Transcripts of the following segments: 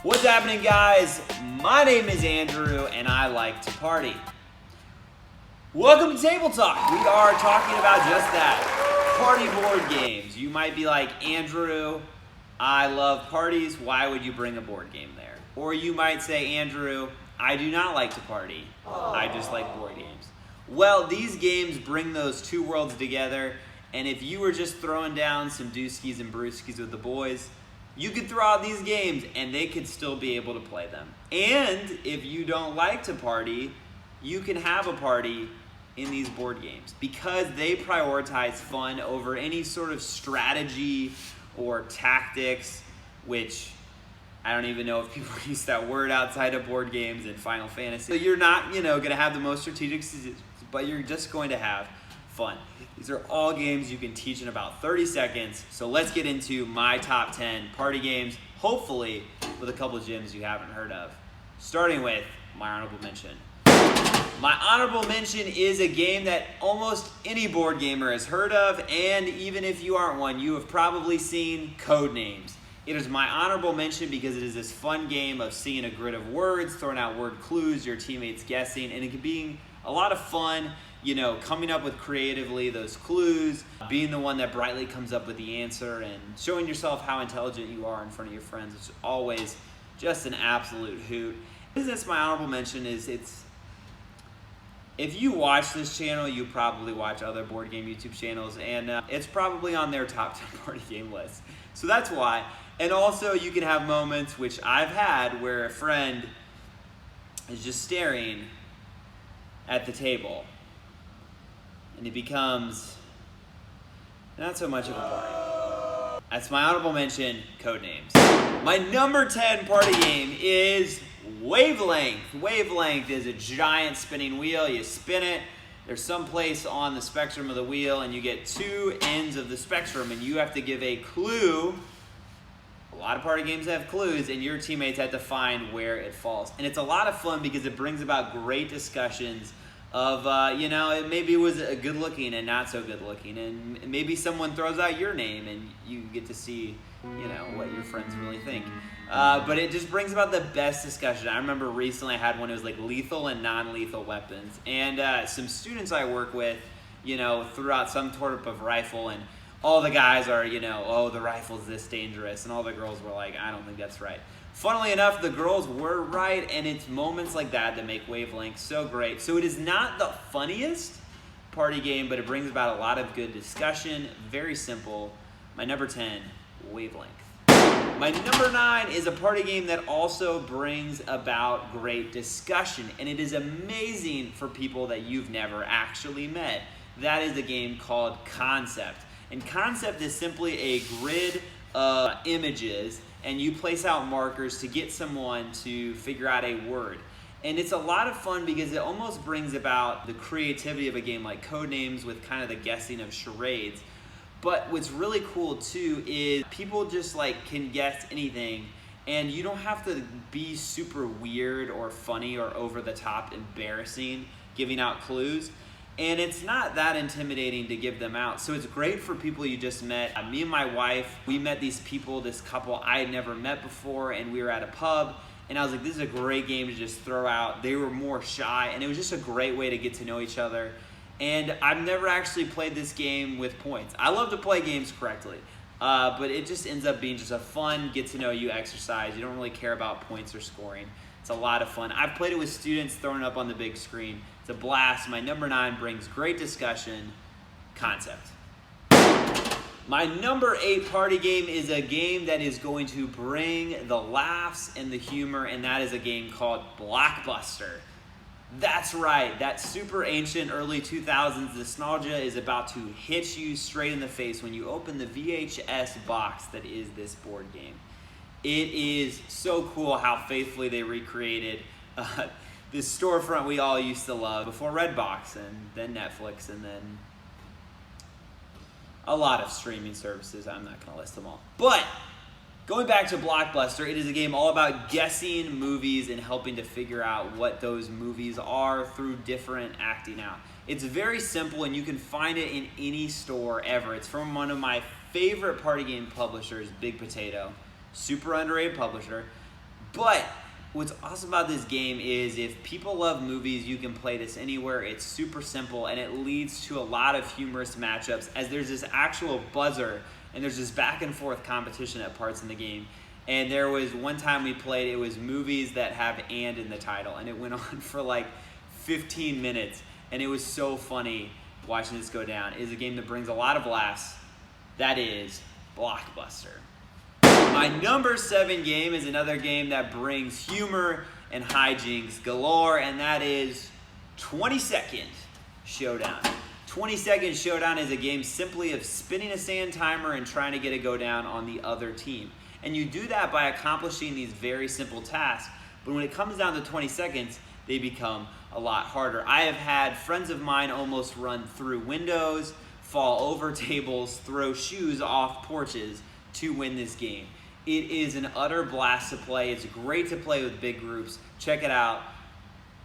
What's happening, guys? My name is Andrew, and I like to party. Welcome to Table Talk. We are talking about just that, party board games. You might be like, Andrew, I love parties. Why would you bring a board game there? Or you might say, Andrew, I do not like to party. I just like board games. Well, these games bring those two worlds together, and if you were just throwing down some dooskies and brewskis with the boys, you could throw out these games and they could still be able to play them. And if you don't like to party, you can have a party in these board games because they prioritize fun over any sort of strategy or tactics, which I don't even know if people use that word outside of board games and Final Fantasy. So you're not, going to have the most strategic decisions, but you're just going to have fun. These are all games you can teach in about 30 seconds. So let's get into my top 10 party games, hopefully with a couple of gyms you haven't heard of. Starting with my honorable mention. My honorable mention is a game that almost any board gamer has heard of, and even if you aren't one, you have probably seen Codenames. It is my honorable mention because it is this fun game of seeing a grid of words, throwing out word clues, your teammates guessing, and it can be a lot of fun, coming up with creatively those clues, being the one that brightly comes up with the answer, and showing yourself how intelligent you are in front of your friends, which is always just an absolute hoot. The reason it's my honorable mention is if you watch this channel, you probably watch other board game YouTube channels, and it's probably on their top 10 party game list. So that's why. And also, you can have moments, which I've had, where a friend is just staring at the table, and it becomes not so much of a party. That's my honorable mention, Codenames. My number 10 party game is Wavelength. Wavelength is a giant spinning wheel. You spin it. There's some place on the spectrum of the wheel, and you get two ends of the spectrum, and you have to give a clue. A lot of party games have clues, and your teammates have to find where it falls. And it's a lot of fun because it brings about great discussions of, maybe it was a good looking and not so good looking, and maybe someone throws out your name, and you get to see, what your friends really think. But it just brings about the best discussion. I remember recently I had one, it was like lethal and non-lethal weapons. And some students I work with, threw out some sort of rifle, and all the guys are, the rifle's this dangerous. And all the girls were like, I don't think that's right. Funnily enough, the girls were right, and it's moments like that make Wavelength so great. So it is not the funniest party game, but it brings about a lot of good discussion. Very simple. My number 10, Wavelength. My number 9 is a party game that also brings about great discussion, and it is amazing for people that you've never actually met. That is a game called Concept. And Concept is simply a grid of images, and you place out markers to get someone to figure out a word. And it's a lot of fun because it almost brings about the creativity of a game like Codenames with kind of the guessing of charades. But what's really cool too is people just can guess anything, and you don't have to be super weird or funny or over the top embarrassing giving out clues. And it's not that intimidating to give them out. So it's great for people you just met. Me and my wife, we met these people, this couple I had never met before, and we were at a pub, and I was like, this is a great game to just throw out. They were more shy, and it was just a great way to get to know each other. And I've never actually played this game with points. I love to play games correctly, but it just ends up being just a fun get-to-know-you exercise. You don't really care about points or scoring. It's a lot of fun. I've played it with students, throwing it up on the big screen. It's a blast. My number 9 brings great discussion, Concept. My number 8 party game is a game that is going to bring the laughs and the humor, and that is a game called Blockbuster. That's right, that super ancient early 2000s nostalgia is about to hit you straight in the face when you open the VHS box that is this board game. It is so cool how faithfully they recreated this storefront we all used to love before Redbox, and then Netflix, and then a lot of streaming services. I'm not going to list them all. But going back to Blockbuster, it is a game all about guessing movies and helping to figure out what those movies are through different acting out. It's very simple, and you can find it in any store ever. It's from one of my favorite party game publishers, Big Potato. Super underrated publisher. But what's awesome about this game is if people love movies, you can play this anywhere. It's super simple, and it leads to a lot of humorous matchups as there's this actual buzzer, and there's this back and forth competition at parts in the game. And there was one time we played, it was movies that have "and" in the title, and it went on for like 15 minutes, and it was so funny watching this go down. It is a game that brings a lot of laughs. That is Blockbuster. My number 7 game is another game that brings humor and hijinks galore, and that is 20-Second Showdown. 20-Second Showdown is a game simply of spinning a sand timer and trying to get a go down on the other team. And you do that by accomplishing these very simple tasks, but when it comes down to 20 seconds, they become a lot harder. I have had friends of mine almost run through windows, fall over tables, throw shoes off porches to win this game. It is an utter blast to play. It's great to play with big groups. Check it out.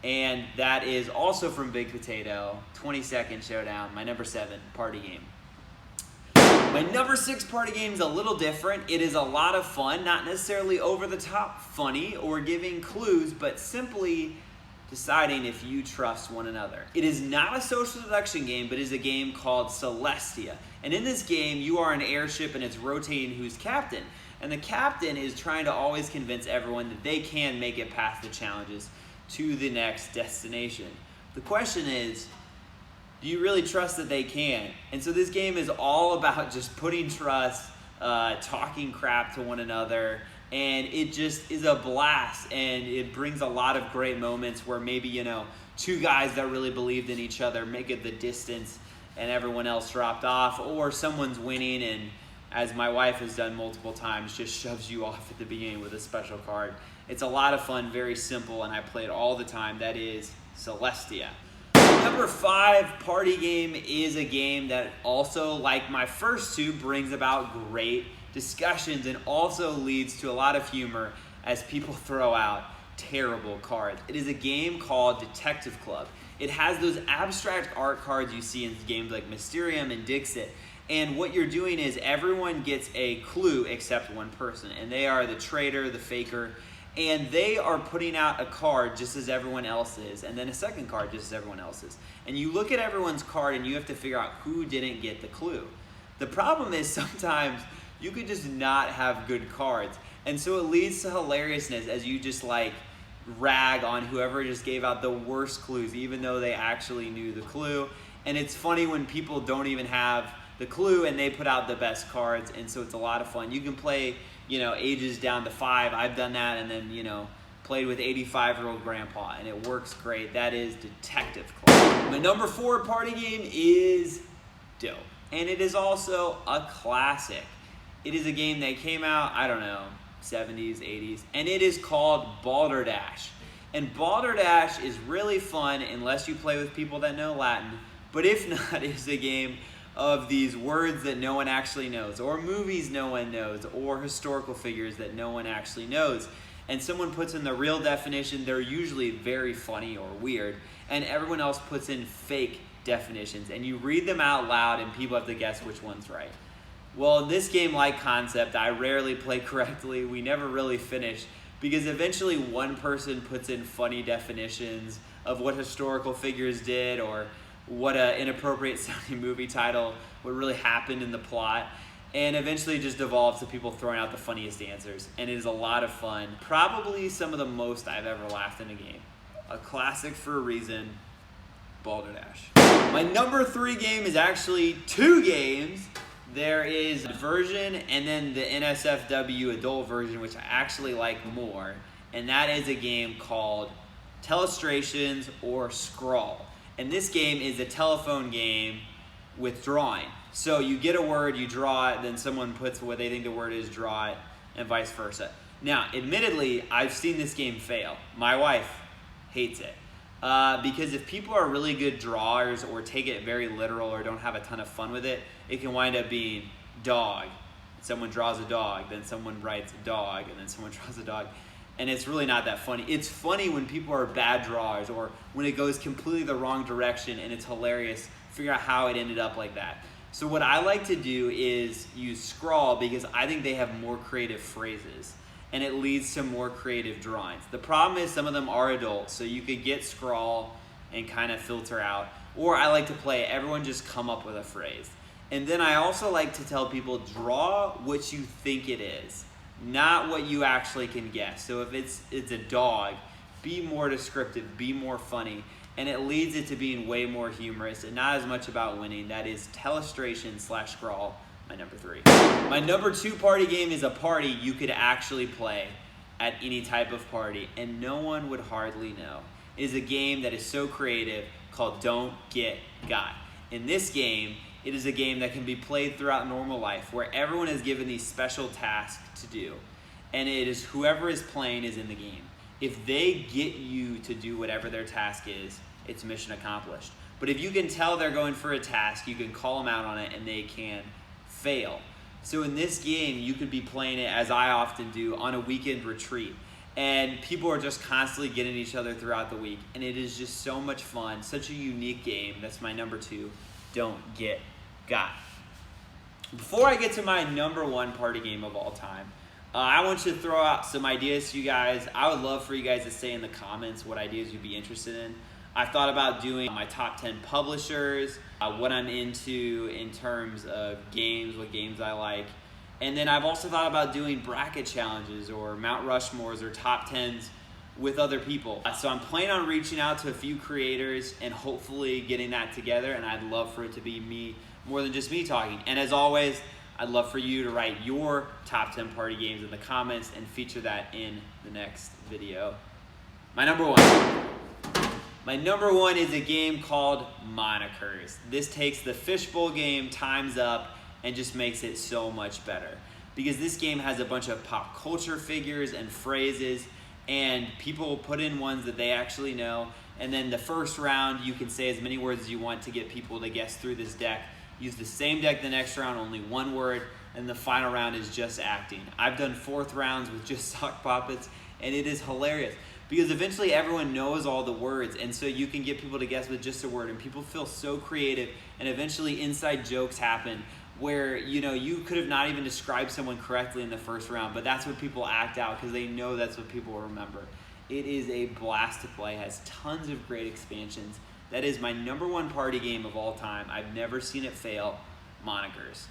And that is also from Big Potato, 20-Second Showdown, my number 7 party game. My number 6 party game is a little different. It is a lot of fun, not necessarily over the top funny or giving clues, but simply deciding if you trust one another. It is not a social deduction game, but is a game called Celestia. And in this game, you are an airship and it's rotating who's captain. And the captain is trying to always convince everyone that they can make it past the challenges to the next destination. The question is, do you really trust that they can? And so this game is all about just putting trust, talking crap to one another, and it just is a blast, and it brings a lot of great moments where maybe, you know, 2 guys that really believed in each other make it the distance and everyone else dropped off, or someone's winning and, as my wife has done multiple times, just shoves you off at the beginning with a special card. It's a lot of fun, very simple, and I play it all the time. That is Celestia. Number 5 party game is a game that also, like my first 2, brings about great discussions and also leads to a lot of humor as people throw out terrible cards. It is a game called Detective Club. It has those abstract art cards you see in games like Mysterium and Dixit. And what you're doing is everyone gets a clue except one person, and they are the traitor, the faker, and they are putting out a card just as everyone else is, and then a second card just as everyone else is. And you look at everyone's card and you have to figure out who didn't get the clue. The problem is sometimes you could just not have good cards, and so it leads to hilariousness as you just like rag on whoever just gave out the worst clues, even though they actually knew the clue. And it's funny when people don't even have the clue and they put out the best cards, and so it's a lot of fun. You can play, you know, ages down to 5. I've done that, and then, you know, played with 85-year-old grandpa, and it works great. That is Detective Club. My number 4 party game is Dope, and it is also a classic. It is a game that came out, I don't know, 70s, 80s, and it is called Balderdash. And Balderdash is really fun unless you play with people that know Latin, but if not, it's a game of these words that no one actually knows, or movies no one knows, or historical figures that no one actually knows. And someone puts in the real definition, they're usually very funny or weird, and everyone else puts in fake definitions, and you read them out loud and people have to guess which one's right. Well, in this game-like concept, I rarely play correctly. We never really finish, because eventually one person puts in funny definitions of what historical figures did, or what an inappropriate sounding movie title, what really happened in the plot, and eventually it just devolves to people throwing out the funniest answers, and it is a lot of fun. Probably some of the most I've ever laughed in a game. A classic for a reason, Balderdash. My number 3 game is actually 2 games. There is a version and then the NSFW adult version, which I actually like more, and that is a game called Telestrations or Scrawl. And this game is a telephone game with drawing. So you get a word, you draw it, then someone puts what they think the word is, draw it, and vice versa. Now, admittedly, I've seen this game fail. My wife hates it. Because if people are really good drawers or take it very literal or don't have a ton of fun with it, it can wind up being dog. Someone draws a dog, then someone writes a dog, and then someone draws a dog. And it's really not that funny. It's funny when people are bad drawers or when it goes completely the wrong direction, and it's hilarious. Figure out how it ended up like that. So what I like to do is use Scrawl because I think they have more creative phrases. and it leads to more creative drawings. The problem is some of them are adult, so you could get Scrawl and kind of filter out. Or I like to play everyone just come up with a phrase. And then I also like to tell people, draw what you think it is, not what you actually can guess. So if it's a dog, be more descriptive, be more funny, and it leads it to being way more humorous and not as much about winning. That is Telestrations/Scrawl, my number 3. My number 2 party game is a party you could actually play at any type of party, and no one would hardly know. It is a game that is so creative called Don't Get Got. In this game, it is a game that can be played throughout normal life, where everyone is given these special tasks to do, and it is whoever is playing is in the game. If they get you to do whatever their task is, it's mission accomplished. But if you can tell they're going for a task, you can call them out on it and they can fail. So in this game, you could be playing it, as I often do, on a weekend retreat. And people are just constantly getting each other throughout the week. And it is just so much fun, such a unique game. That's my number 2, Don't Get Got. Before I get to my number 1 party game of all time, I want you to throw out some ideas to you guys. I would love for you guys to say in the comments what ideas you'd be interested in. I've thought about doing my top 10 publishers, what I'm into in terms of games, what games I like. And then I've also thought about doing bracket challenges or Mount Rushmores or top 10s with other people. So I'm planning on reaching out to a few creators and hopefully getting that together, and I'd love for it to be me, more than just me talking. And as always, I'd love for you to write your top 10 party games in the comments and feature that in the next video. My number 1 is a game called Monikers. This takes the fishbowl game times up and just makes it so much better. Because this game has a bunch of pop culture figures and phrases, and people put in ones that they actually know. And then the first round, you can say as many words as you want to get people to guess through this deck. Use the same deck the next round, only 1 word, and the final round is just acting. I've done 4th rounds with just sock puppets, and it is hilarious. Because eventually everyone knows all the words, and so you can get people to guess with just a word, and people feel so creative, and eventually inside jokes happen where, you know, you could have not even described someone correctly in the first round, but that's what people act out because they know that's what people will remember. It is a blast to play, has tons of great expansions. That is my number 1 party game of all time. I've never seen it fail, Monikers.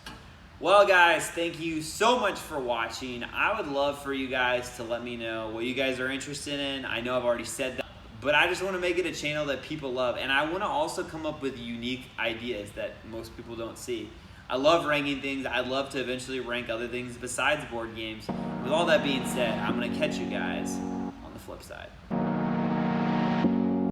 Well, guys, thank you so much for watching. I would love for you guys to let me know what you guys are interested in. I know I've already said that, but I just want to make it a channel that people love, and I want to also come up with unique ideas that most people don't see. I love ranking things. I'd love to eventually rank other things besides board games. With all that being said, I'm going to catch you guys on the flip side.